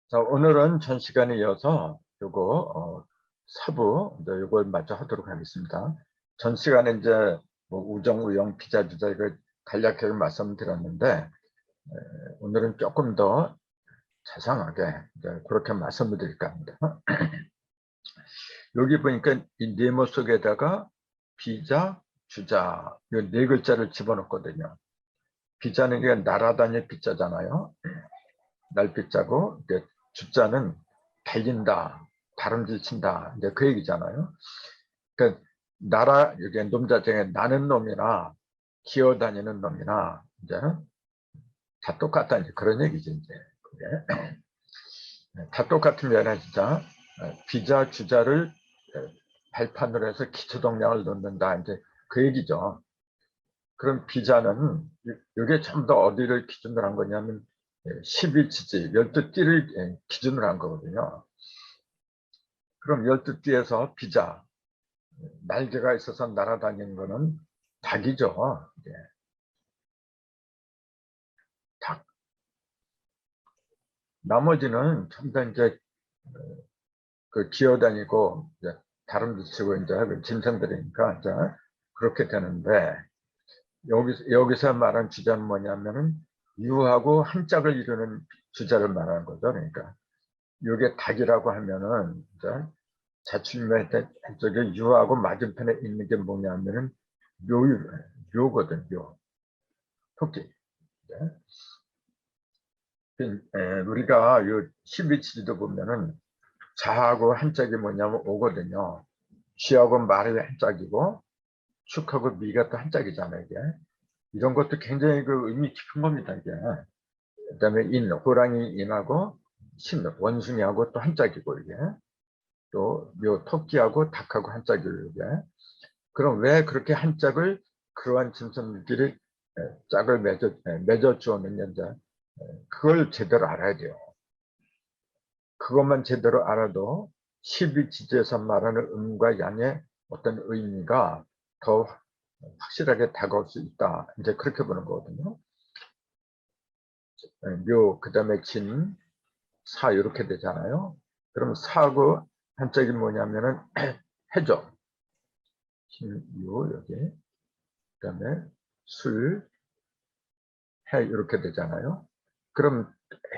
자, 오늘은 전 시간에 이어서 요거 사부 이제 요걸 마저 하도록 하겠습니다. 전 시간에 이제 뭐 우정, 우영, 피자, 주자 이거 간략하게 말씀드렸는데 오늘은 조금 더 자상하게 이제 그렇게 말씀을 드릴까 합니다. 여기 보니까 이 네모 속에다가 비자, 주자 이 네 글자를 집어넣거든요. 비자는 이게 날아다닐 비자잖아요. 날비자고 주자는 달린다, 다름질친다 이제 그 얘기잖아요. 그러니까 여기 놈자 중에 나는 놈이나 기어다니는 놈이나 이제 다 똑같다 이제 그런 얘기죠 이제 그게. 다 똑같은 게 아니라 진짜 비자 주자를 발판으로 해서 기초동량을 넣는다 이제 그 얘기죠. 그럼 비자는 이게 좀 더 어디를 기준으로 한 거냐면 12지지 12띠를 기준으로 한 거거든요. 그럼 12띠에서 비자 날개가 있어서 날아다니는 거는 닭이죠. 예. 닭. 나머지는 전부 다 이제 그 기어다니고 이제 다른 짓이고 이제 짐승들이니까 이제 그렇게 되는데 여기서 말한 주자는 뭐냐면은 유하고 한 짝을 이루는 주자를 말하는 거죠. 그러니까 이게 닭이라고 하면은 이제 자출매 쪽에 유하고 맞은편에 있는 게 뭐냐면은 묘거든, 묘. 토끼. 우리가 요 12치도 보면은 자하고 한짝이 뭐냐면 오거든요. 쥐하고 말이 한짝이고 축하고 미가 또 한짝이잖아요. 이게. 이런 것도 굉장히 그 의미 깊은 겁니다. 이게. 그다음에 호랑이 인하고 원숭이하고 또 한짝이고 이게. 또 요 토끼하고 닭하고 한짝이고 이게. 그럼 왜 그렇게 한 짝을 그러한 짐승들끼리 짝을 맺어 주었느냐 이제 그걸 제대로 알아야 돼요. 그것만 제대로 알아도 12지지에서 말하는 음과 양의 어떤 의미가 더 확실하게 다가올 수 있다. 이제 그렇게 보는 거거든요. 묘, 그 다음에 진, 사 이렇게 되잖아요. 그럼 사하고 한짝이 뭐냐면은 해죠. 진, 요 여기. 그 다음에 술, 해 이렇게 되잖아요. 그럼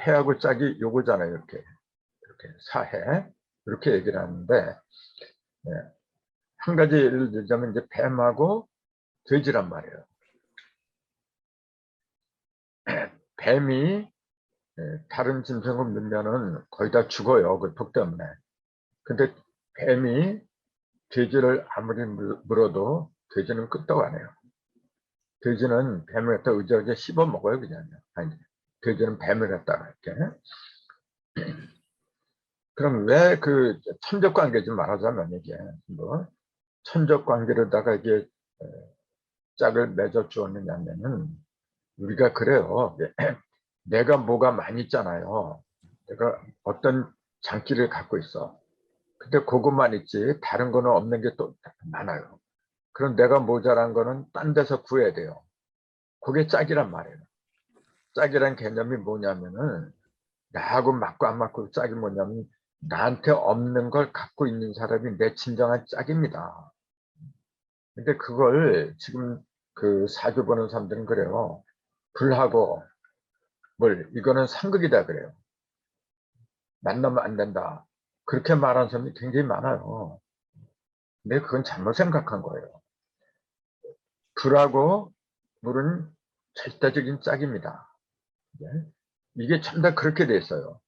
해하고 짝이 요거잖아요. 이렇게 사해 이렇게 얘기를 하는데 한 가지 예를 들자면 이제 뱀하고 돼지란 말이에요. 뱀이 다른 짐승을 물면은 거의 다 죽어요. 그 독 때문에. 근데 뱀이 돼지를 아무리 물어도 돼지는 끄떡 안 해요. 돼지는 뱀을 갖다 의지하게 씹어 먹어요, 그냥. 아니, 돼지는 뱀을 갖다가 이렇게. 그럼 왜 그 천적 관계 좀 말하자면 이게 뭐 천적 관계로다가 이게 짝을 맺어 주었느냐면은 우리가 그래요. 내가 뭐가 많이 있잖아요. 내가 어떤 장기를 갖고 있어. 근데 그것만 있지 다른 거는 없는 게 또 많아요. 그럼 내가 모자란 거는 딴 데서 구해야 돼요. 그게 짝이란 말이에요. 짝이란 개념이 뭐냐면은 나하고 맞고 안 맞고 짝이 뭐냐면 나한테 없는 걸 갖고 있는 사람이 내 진정한 짝입니다. 근데 그걸 지금 그 사주 보는 사람들은 그래요. 불하고 이거는 상극이다 그래요. 만나면 안 된다. 그렇게 말하는 사람이 굉장히 많아요. 근데 그건 잘못 생각한 거예요. 불하고 물은 절대적인 짝입니다. 이게 참 다 그렇게 돼 있어요.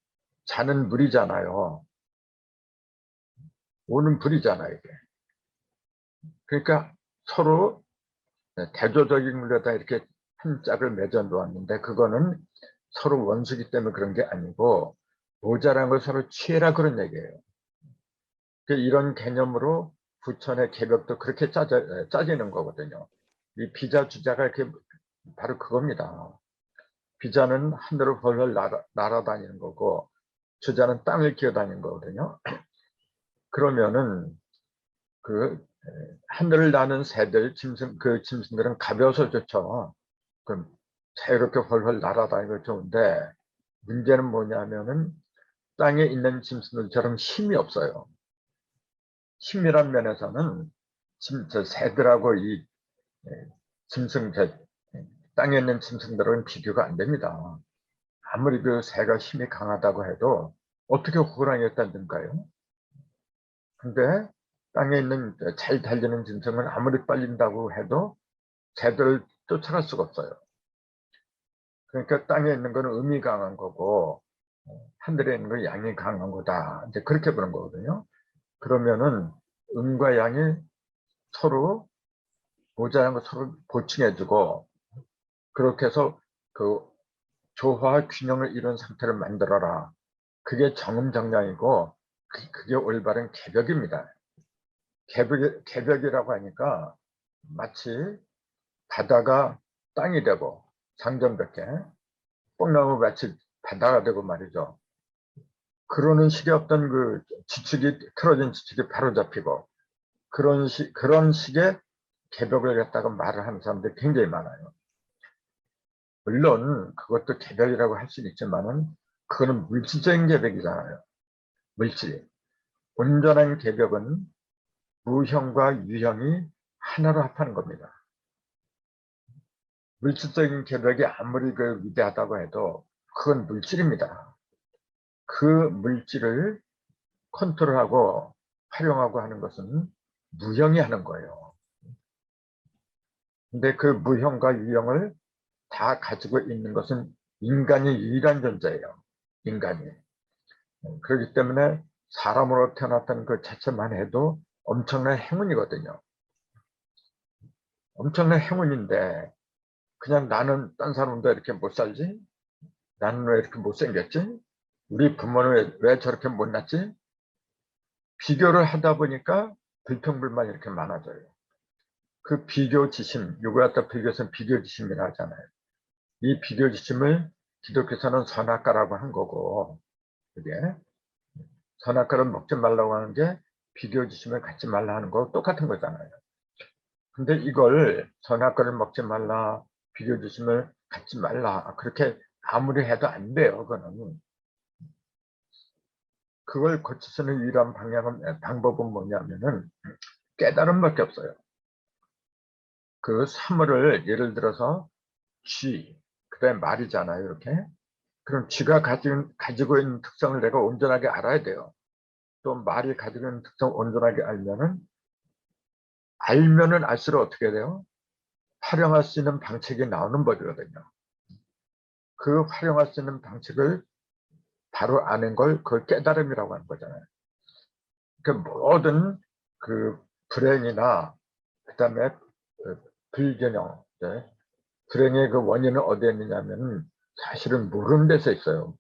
자는 물이잖아요. 오는 불이잖아요. 이게. 그러니까 서로 대조적인 물에다 이렇게 한 짝을 맺어 놓았는데 그거는 서로 원수기 때문에 그런 게 아니고 모자란 걸 서로 취해라 그런 얘기예요. 이런 개념으로 부천의 개벽도 그렇게 짜지는 거거든요. 이 비자 주자가 이렇게 바로 그겁니다. 비자는 하늘을 헐헐 날아다니는 거고 주자는 땅을 기어다니는 거거든요. 그러면은 그 하늘을 나는 새들 그 짐승들은 가벼워서 좋죠. 그럼 자유롭게 헐헐 날아다니고 좋은데 문제는 뭐냐면은 땅에 있는 짐승들처럼 힘이 없어요. 힘이란 면에서는 저 새들하고 이 짐승, 땅에 있는 짐승들은 비교가 안 됩니다. 아무리 그 새가 힘이 강하다고 해도 어떻게 호랑이에 따든가요? 근데 땅에 있는 잘 달리는 짐승은 아무리 빨린다고 해도 새들을 쫓아갈 수가 없어요. 그러니까 땅에 있는 거는 음이 강한 거고 하늘에 있는 건 양이 강한 거다. 이제 그렇게 보는 거거든요. 그러면은 음과 양이 서로 모자란 거 서로 보충해주고 그렇게 해서 그 조화와 균형을 이룬 상태를 만들어라. 그게 정음정량이고 그게 올바른 개벽입니다. 개벽이라고 하니까 마치 바다가 땅이 되고 상점벽에 뽕나무 밭이 바다가 되고 말이죠. 그러는 식의 어떤 그 지축이 틀어진 지축이 바로 잡히고 그런 식의 개벽을 갖다가 말을 하는 사람들이 굉장히 많아요. 물론 그것도 개벽이라고 할 수는 있지만은 그거는 물질적인 개벽이잖아요. 물질. 온전한 개벽은 무형과 유형이 하나로 합하는 겁니다. 물질적인 개벽이 아무리 그 위대하다고 해도 그건 물질입니다. 그 물질을 컨트롤하고 활용하고 하는 것은 무형이 하는 거예요. 근데 그 무형과 유형을 다 가지고 있는 것은 인간이 유일한 존재예요. 인간이. 그렇기 때문에 사람으로 태어났다는 그 자체만 해도 엄청난 행운이거든요. 엄청난 행운인데 그냥 나는 딴 사람도 이렇게 못 살지? 나는 왜 이렇게 못생겼지? 우리 부모는 왜 저렇게 못났지? 비교를 하다 보니까 불평불만이 이렇게 많아져요. 그 비교지심, 요거 갖다 비교해서 비교지심이라 하잖아요. 이 비교지심을 기독교에서는 선악과라고 한 거고, 그게 선악과를 먹지 말라고 하는 게 비교지심을 갖지 말라 하는 거 똑같은 거잖아요. 근데 이걸 선악과를 먹지 말라, 비교지심을 갖지 말라, 그렇게 아무리 해도 안 돼요, 그거는. 그걸 고칠 수 있는 유일한 방법은 뭐냐면은 깨달음밖에 없어요. 그 사물을 예를 들어서 쥐, 그다음에 말이잖아요, 이렇게. 그럼 쥐가 가지고 있는 특성을 내가 온전하게 알아야 돼요. 또 말이 가지고 있는 특성을 온전하게 알면은 알수록 어떻게 돼요? 활용할 수 있는 방책이 나오는 법이거든요. 그 활용할 수 있는 방책을 바로 아는 걸 그걸 깨달음이라고 하는 거잖아요. 그 모든 그 불행이나 그다음에 불균형, 불행의 그 원인은 어디에 있느냐면 사실은 모르는 데서 있어요.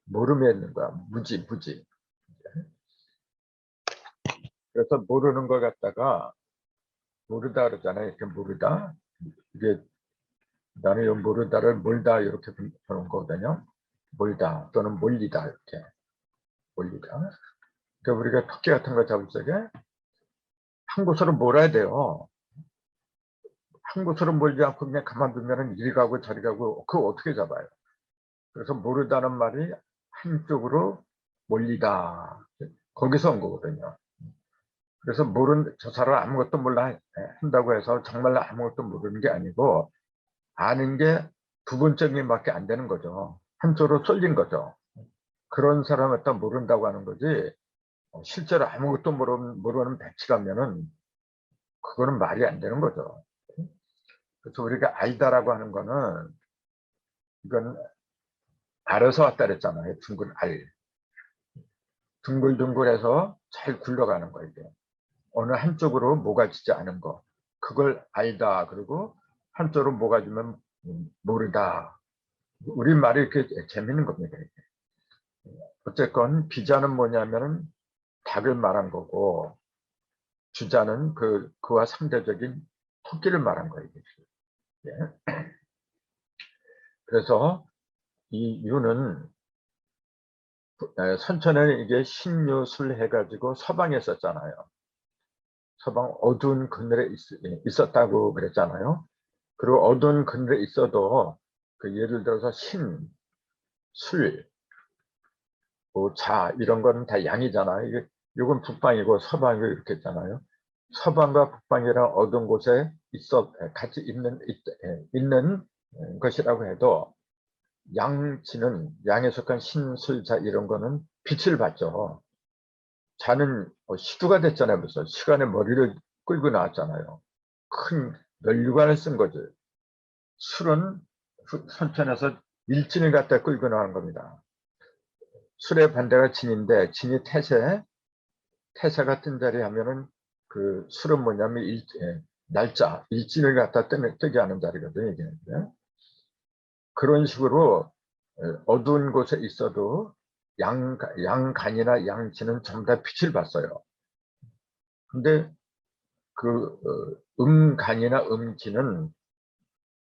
모름에 있는 거야. 무지. 그래서 모르는 걸 갖다가 모르다 그러잖아요. 이렇게 모르다. 이게 나는 이 모르다를 몰다 이렇게 보는 거거든요. 몰다 또는 몰리다 이렇게 몰리다. 그러니까 우리가 토끼 같은 거 잡을 적에 한 곳으로 몰아야 돼요. 한 곳으로 몰지 않고 그냥 가만두면 이리 가고 저리 가고 그거 어떻게 잡아요? 그래서 모르다는 말이 한쪽으로 몰리다. 거기서 온 거거든요. 그래서 저 사람 아무것도 몰라 한다고 해서 정말로 아무것도 모르는 게 아니고 아는 게 부분적인 밖에 안 되는 거죠. 한쪽으로 쏠린 거죠. 그런 사람을 갖다 모른다고 하는 거지 실제로 아무것도 모르는 백치라면은 그거는 말이 안 되는 거죠. 그래서 우리가 알다라고 하는 거는 이건 알아서 왔다 그랬잖아요. 둥글 알. 둥글둥글해서 잘 굴러가는 거 이게. 어느 한쪽으로 모가지지 않은 거. 그걸 알다. 그리고 한쪽으로 모가지면 모르다. 우리말이 이렇게 재밌는 겁니다. 어쨌건 비자는 뭐냐면 닭을 말한 거고 주자는 그와 상대적인 토끼를 말한 거예요. 예. 그래서 이 유는 선천에는 이게 신유술 해가지고 서방에 썼잖아요. 서방 어두운 그늘에 있었다고 그랬잖아요. 그리고 어두운 그늘에 있어도 그 예를 들어서 신, 술, 뭐 자, 이런 거는 다 양이잖아요. 이게, 이건 북방이고 서방이고 이렇게 있잖아요. 서방과 북방이랑 어두운 곳에 같이 있는 것이라고 해도 양치는 양에 속한 신술자 이런 거는 빛을 받죠. 자는 시두가 됐잖아요. 벌써 시간에 머리를 끌고 나왔잖아요. 큰 면류관을 쓴 거죠. 술은 선천에서 일진을 갖다 끌고 나온 겁니다. 술의 반대가 진인데 진이 태세 같은 자리 하면은 그 술은 뭐냐면 날짜 일진을 갖다 뜨게 하는 자리거든요. 이게. 그런 식으로 어두운 곳에 있어도 양간이나 양지는 전부 다 빛을 봤어요. 근데 그 음간이나 음지는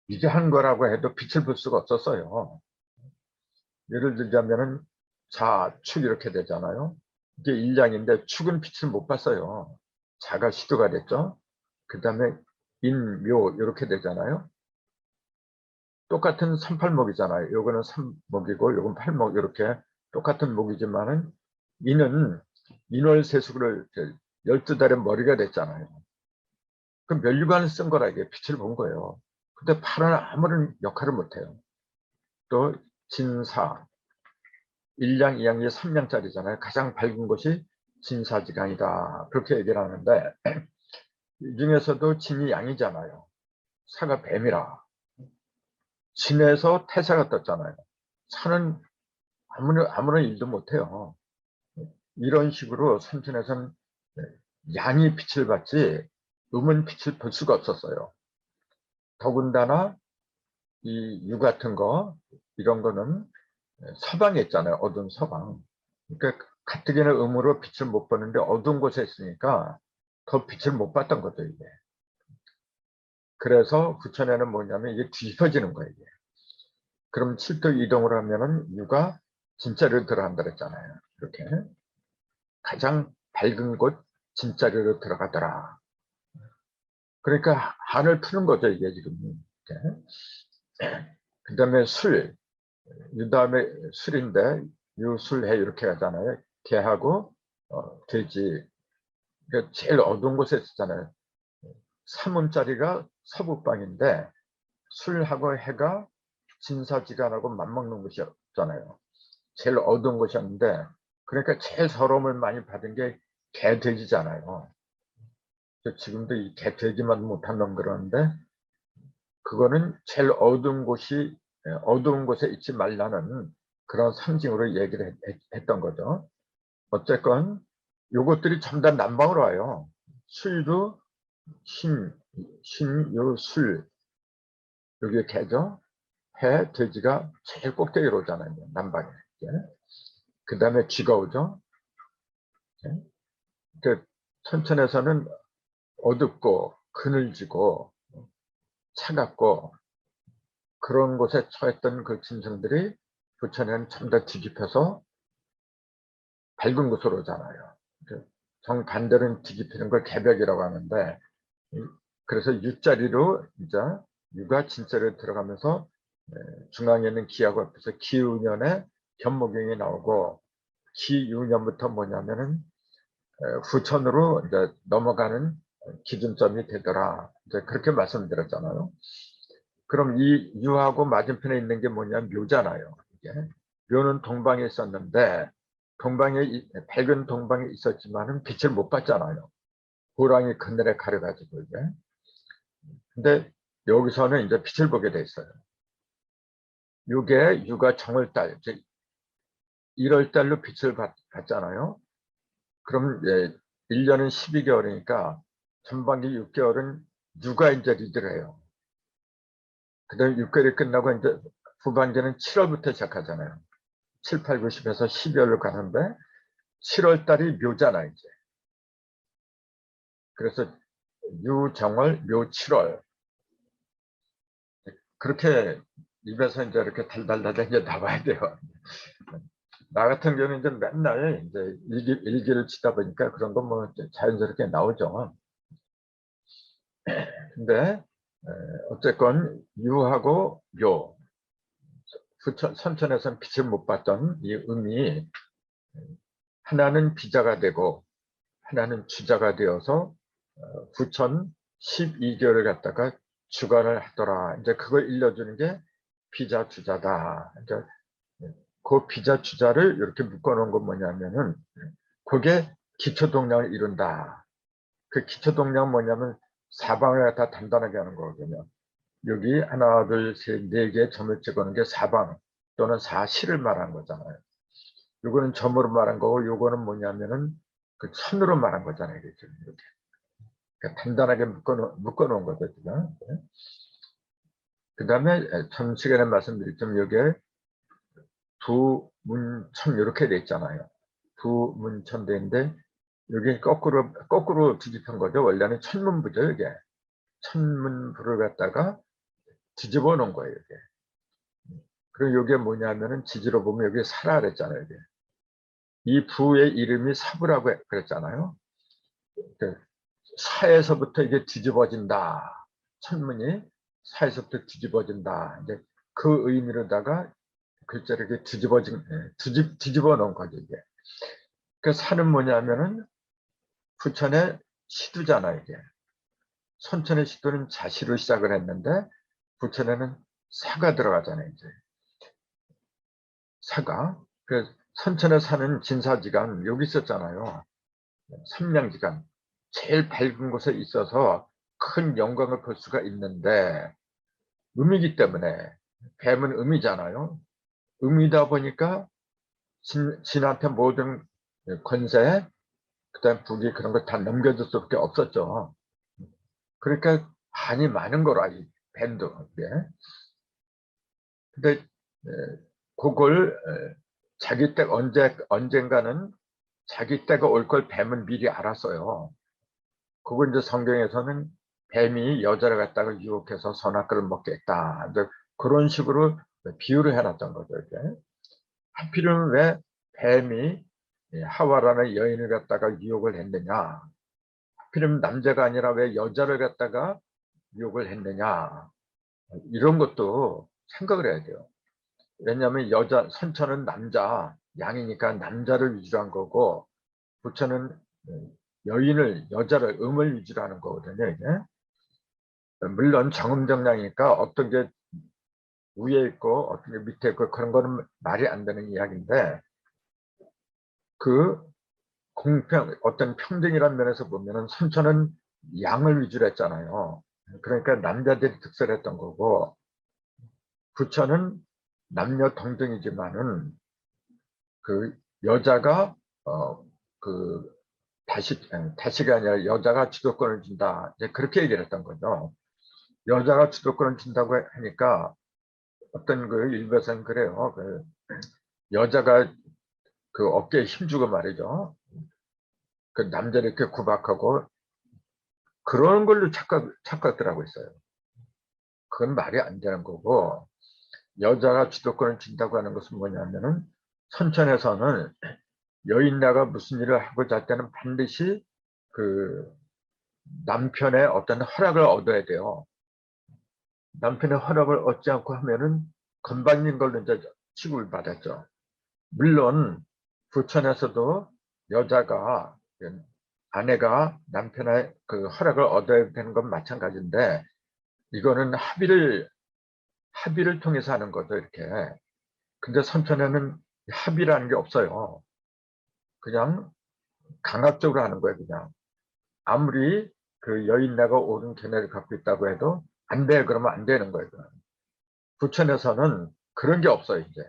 위대한 거라고 해도 빛을 볼 수가 없었어요. 예를 들자면은 자, 축 이렇게 되잖아요. 이게 일양인데 축은 빛을 못 봤어요. 자가 시두가 됐죠. 그 다음에 인, 묘 이렇게 되잖아요. 똑같은 38목이잖아요. 요거는 3목이고 요건 8목 이렇게 똑같은 목이지만은 이는 인월세수를 12달의 머리가 됐잖아요. 그 면류관을 쓴 거라 이게 빛을 본 거예요. 근데 팔은 아무런 역할을 못해요. 또 진사, 1량, 2량이 3량짜리잖아요. 가장 밝은 곳이 진사지간이다. 그렇게 얘기를 하는데 이 중에서도 진이 양이잖아요. 사가 뱀이라. 진에서 태사가 떴잖아요. 사는 아무런 일도 못해요. 이런 식으로 선천에서는 양이 빛을 받지 음은 빛을 볼 수가 없었어요. 더군다나 이 유 같은 거 이런 거는 서방에 있잖아요. 어두운 서방. 그러니까 가뜩이나 음으로 빛을 못 보는데 어두운 곳에 있으니까 더 빛을 못 봤던 거죠. 이게. 그래서 부천에는 뭐냐면 이게 뒤집어지는 거예요. 이게. 그럼 7도 이동을 하면은 유가 진짜로 들어간다 그랬잖아요. 이렇게 가장 밝은 곳 진짜로 들어가더라. 그러니까 한을 푸는 거죠. 이게 지금. 그 다음에 술, 유 다음에 술인데 유술해 이렇게 하잖아요. 개하고 돼지. 그러니까 제일 어두운 곳에 있잖아요. 3음짜리가 서북방인데 술하고 해가 진사지간하고 맞먹는 곳이었잖아요. 제일 어두운 곳이었는데 그러니까 제일 서러움을 많이 받은 게 개, 돼지잖아요. 지금도 이 개, 돼지만 못한 놈 그러는데 그거는 제일 어두운 곳에 있지 말라는 그런 상징으로 얘기를 했던 거죠. 어쨌건 요것들이 전부 다 남방으로 와요. 술도 요 술, 여기 개죠. 해, 돼지가 제일 꼭대기로 오잖아요. 남방에. 그 다음에 쥐가 오죠. 그 천천에서는 어둡고 그늘지고 차갑고 그런 곳에 처했던 그 짐승들이 부천에는 전부 다 뒤집혀서 밝은 곳으로 오잖아요. 정반대로는 뒤집히는 걸 개벽이라고 하는데 그래서 유자리로 이제 유가 진짜로 들어가면서 중앙에 있는 기하고 앞에서 기운년에 견모경이 나오고 기유년부터 뭐냐면은 후천으로 이제 넘어가는 기준점이 되더라. 이제 그렇게 말씀드렸잖아요. 그럼 이 유하고 맞은편에 있는 게 뭐냐면 묘잖아요. 이게 묘는 동방에 있었는데 밝은 동방에 있었지만은 빛을 못 봤잖아요. 호랑이 그늘에 가려가지고 이제. 근데 여기서는 이제 빛을 보게 돼 있어요. 이게 유가 정월달, 1월달로 빛을 받잖아요. 그럼 1년은 12개월이니까 전반기 6개월은 유가 이제 리드를 해요. 그 다음에 6개월이 끝나고 이제 후반기는 7월부터 시작하잖아요. 7, 8, 9, 10에서 12월로 가는데 7월달이 묘잖아 이제. 그래서 유정월, 묘7월 그렇게 입에서 이제 이렇게 달달달달 이제 나와야 돼요. 나 같은 경우는 이제 맨날 이제 일기를 치다 보니까 그런 건 뭐 자연스럽게 나오죠. 근데 어쨌건 유하고 묘, 선천에서는 빛을 못 봤던 이 음이 하나는 비자가 되고 하나는 주자가 되어서 9,012개월을 갖다가 주관을 하더라. 이제 그걸 일러주는 게 비자 주자다. 이제 그 비자 주자를 이렇게 묶어놓은 건 뭐냐면은 그게 기초 동량을 이룬다. 그 기초 동량은 뭐냐면 사방을 다 단단하게 하는 거거든요. 여기 하나, 둘, 셋, 네 개의 점을 찍어놓은 게 사방 또는 사실을 말하는 거잖아요. 요거는 점으로 말한 거고 요거는 뭐냐면은 그 선으로 말한 거잖아요. 이렇게. 그러니까 단단하게 묶어놓은 거죠. 그 다음에 전 시간에 말씀드렸지만 여기에 두문천 이렇게 돼 있잖아요. 두문천 되는데 여기 거꾸로 뒤집힌 거죠. 원래는 천문부죠. 이게 천문부를 갖다가 뒤집어 놓은 거예요. 이게. 그리고 이게 뭐냐면은 지지로 보면 여기 사라 그랬잖아요. 이게. 이 부의 이름이 사부라고 그랬잖아요. 사에서부터 이게 뒤집어진다. 천문이 사에서부터 뒤집어진다. 이제 그 의미로다가 글자를 이렇게 뒤집어 놓은 거죠. 이게. 그 사는 뭐냐면은 부천의 시두잖아요. 이게. 선천의 시두는 자시로 시작을 했는데 부천에는 사가 들어가잖아요. 이제. 사가. 그 선천에 사는 진사지간 여기 있었잖아요. 삼량지간. 제일 밝은 곳에 있어서 큰 영광을 볼 수가 있는데 음이기 때문에 뱀은 음이잖아요. 음이다 보니까 진한테 모든 권세 그다음 북이 그런 걸 다 넘겨줄 수밖에 없었죠. 그러니까 한이 많은 거라 이 뱀도. 예. 근데 그걸 자기 때 언젠가는 자기 때가 올 걸 뱀은 미리 알았어요. 그걸 이제 성경에서는 뱀이 여자를 갖다가 유혹해서 선악과를 먹겠다. 이제 그런 식으로 비유를 해놨던 거죠. 이제. 하필이면 왜 뱀이 하와라는 여인을 갖다가 유혹을 했느냐. 하필이면 남자가 아니라 왜 여자를 갖다가 유혹을 했느냐. 이런 것도 생각을 해야 돼요. 왜냐하면 선천은 남자, 양이니까 남자를 위주로 한 거고 부처는 여자를 음을 위주로 하는 거거든요. 이게. 물론 정음정량이니까 어떤 게 위에 있고 어떤 게 밑에 있고 그런 거는 말이 안 되는 이야기인데 그 어떤 평등이라는 면에서 보면은 선천은 양을 위주로 했잖아요. 그러니까 남자들이 득세했던 거고 부처는 남녀 동등이지만은 그 여자가 그 다시가 아니라 여자가 주도권을 준다. 이제 그렇게 얘기를 했던 거죠. 여자가 주도권을 준다고 하니까 어떤 그 일부에서는 그래요. 그 여자가 그 어깨에 힘주고 말이죠. 그 남자를 이렇게 구박하고 그런 걸로 착각들하고 있어요. 그건 말이 안 되는 거고 여자가 주도권을 준다고 하는 것은 뭐냐면은 선천에서는 여인나가 무슨 일을 하고자 할 때는 반드시 그 남편의 어떤 허락을 얻어야 돼요. 남편의 허락을 얻지 않고 하면은 건방진 걸로 이제 취급을 받았죠. 물론 부천에서도 여자가 아내가 남편의 그 허락을 얻어야 되는 건 마찬가지인데 이거는 합의를 통해서 하는 거죠. 이렇게. 근데 선천에는 합의라는 게 없어요. 그냥 강압적으로 하는 거예요. 그냥. 아무리 그 여인네가 옳은 견해를 갖고 있다고 해도 안 돼. 그러면 안 되는 거예요. 부천에서는 그런 게 없어요. 이제.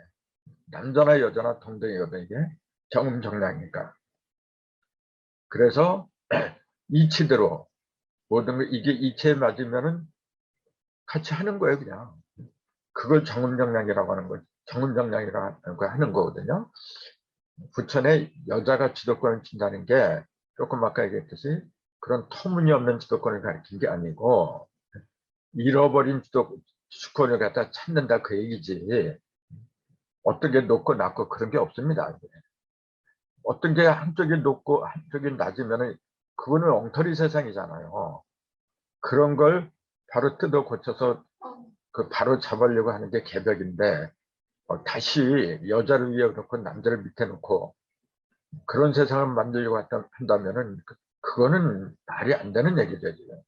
남자나 여자나 동등이거든요. 이게 정음정량이니까. 그래서 이치대로 모든 거 이게 이치에 맞으면은 같이 하는 거예요. 그냥. 그걸 정음정량이라고 하는 거죠. 정음정량이라고 하는 거거든요. 부천에 여자가 주도권을 친다는 게 조금 아까 얘기했듯이 그런 터무니없는 주도권을 가리킨 게 아니고 잃어버린 주권을 갖다 찾는다 그 얘기지. 어떤 게 높고 낮고 그런 게 없습니다. 어떤 게 한쪽이 높고 한쪽이 낮으면 그거는 엉터리 세상이잖아요. 그런 걸 바로 뜯어 고쳐서 그 바로 잡으려고 하는 게 개벽인데 다시 여자를 위에 놓고 남자를 밑에 놓고 그런 세상을 만들려고 한다면은 그거는 말이 안 되는 얘기죠, 지금.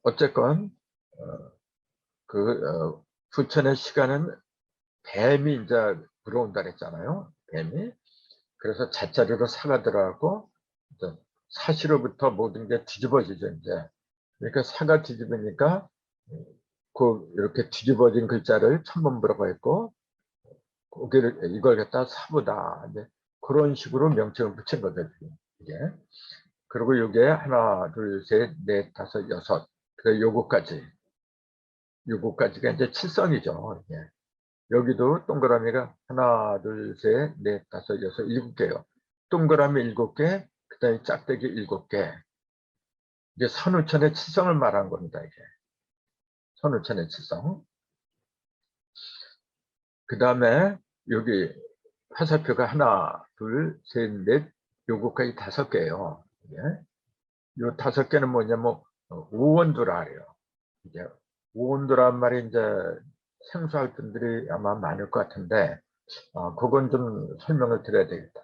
어쨌건 부처의 시간은 뱀이 이제 들어온다 그랬잖아요. 뱀이. 그래서 잣자리로 사가 들어가고 사시로부터 모든 게 뒤집어지죠, 이제. 그러니까 사가 뒤집으니까 이렇게 뒤집어진 글자를 천문부라고 했고, 이걸 갖다 사부다. 이제 그런 식으로 명칭을 붙인 거죠, 이게. 그리고 이게 하나, 둘, 셋, 넷, 다섯, 여섯. 그래서 요거까지가 이제 칠성이죠. 이게. 여기도 동그라미가 하나, 둘, 셋, 넷, 다섯, 여섯, 7개요. 동그라미 7개, 그 다음에 짝대기 7개. 이게 선우천의 칠성을 말한 겁니다, 이게. 선우천의 칠성. 그 다음에 여기 화살표가 하나, 둘, 셋, 넷, 요거까지 5개예요. 요 5개는 뭐냐면 오원두라 그래요. 이제 오원두란 말이 이제 생소할 분들이 아마 많을 것 같은데 그건 좀 설명을 드려야 되겠다.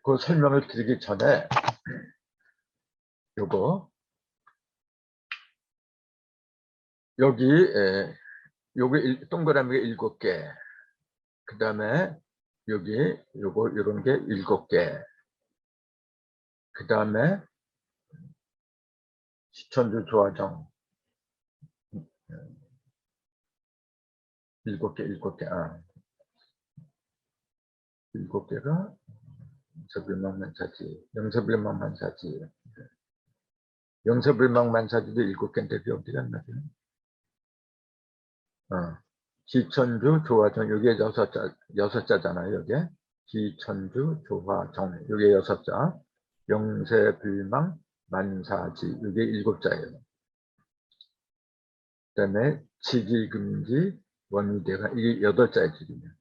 그 설명을 드리기 전에 요거 여기 동그라미가 7개. 그 다음에 여기 요런 게 7개. 그 다음에 시천주 조화정 7개. 7개가 영서빌망만사지. 영서빌망만사지도 7개인데 그게 어디 갔나? 기천주 조화정 여기에 6자잖아요. 여기에 기천주 조화정 여기에 6자. 영세빌망 만사지 이게 7자예요. 그 다음에 지기금지 원위대가 이게 8자의 지기면.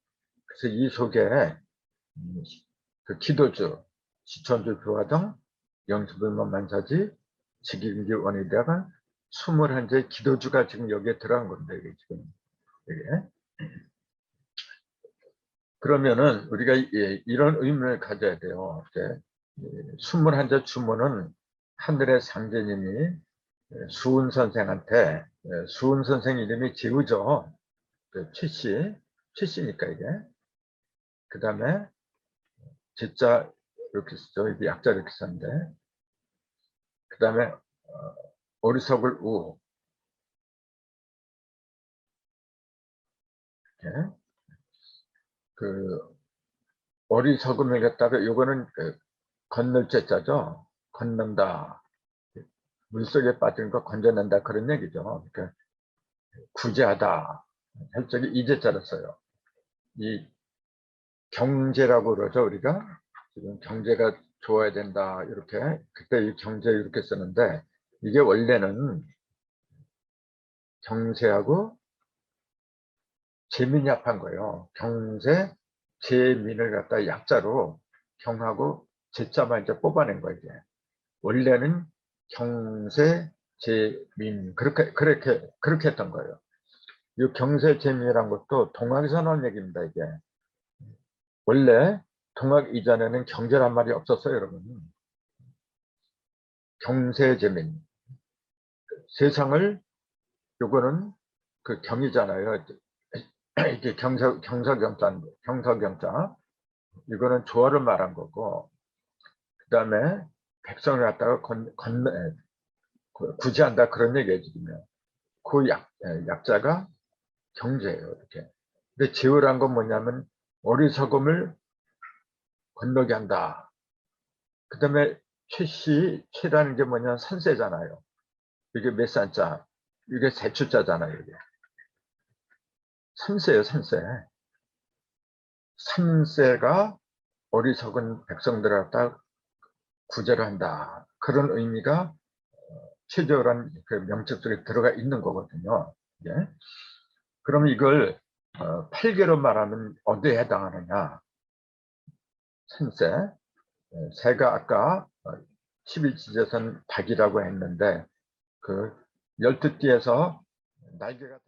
그래서 이 속에 그 기도주 지천주 조화정 영세빌망 만사지 지기금지 원위대가 21제 기도주가 지금 여기에 들어간 건데 이게 지금 이게. 그러면은 우리가 이런 의문을 가져야 돼요. 21자 주문은 하늘의 상제님이 수은 선생한테 수은 선생 이름이 지우죠. 최씨니까 이게. 그 다음에 제자 이렇게 쓰죠. 이게 약자 이렇게 썼는데. 그 다음에 어리석을 우. 이렇게. 그 어리석음을 갖다가 요거는 건널 제자죠. 건넌다. 물속에 빠진 거 건져낸다 그런 얘기죠. 그러니까 구제하다. 혈적이 이제자를 써요. 이 경제라고 그러죠, 우리가. 지금 경제가 좋아야 된다, 이렇게. 그때 이 경제 이렇게 쓰는데, 이게 원래는 경세하고 재민이 합한 거예요. 경세, 재민을 갖다 약자로 경하고 제자만 이제 뽑아낸 거예요, 이게. 원래는 경세, 재민, 그렇게 했던 거예요. 이 경세, 재민이란 것도 동학에서 나온 얘기입니다, 이게. 원래 동학 이전에는 경제란 말이 없었어요, 여러분. 경세재민. 세상을, 요거는 그 경이잖아요. 이게 경서경자. 이거는 조화를 말한 거고, 그 다음에 백성을 갖다가 구제한다 그런 얘기예요, 지금. 그 약자가 경제예요, 이렇게. 근데 지으란 건 뭐냐면 어리석음을 건너게 한다. 그 다음에 최라는 게 뭐냐면 산세잖아요. 이게 몇 산자? 이게 세추자잖아요, 이게. 산세예요, 산세. 산세가 어리석은 백성들을 갖다 구제를 한다. 그런 의미가 최저란 그 명칭 속에 들어가 있는 거거든요. 예. 그럼 이걸 8개로 말하면 어디에 해당하느냐? 산세. 새가 아까 11지제선 닭이라고 했는데 그 12띠에서 날개가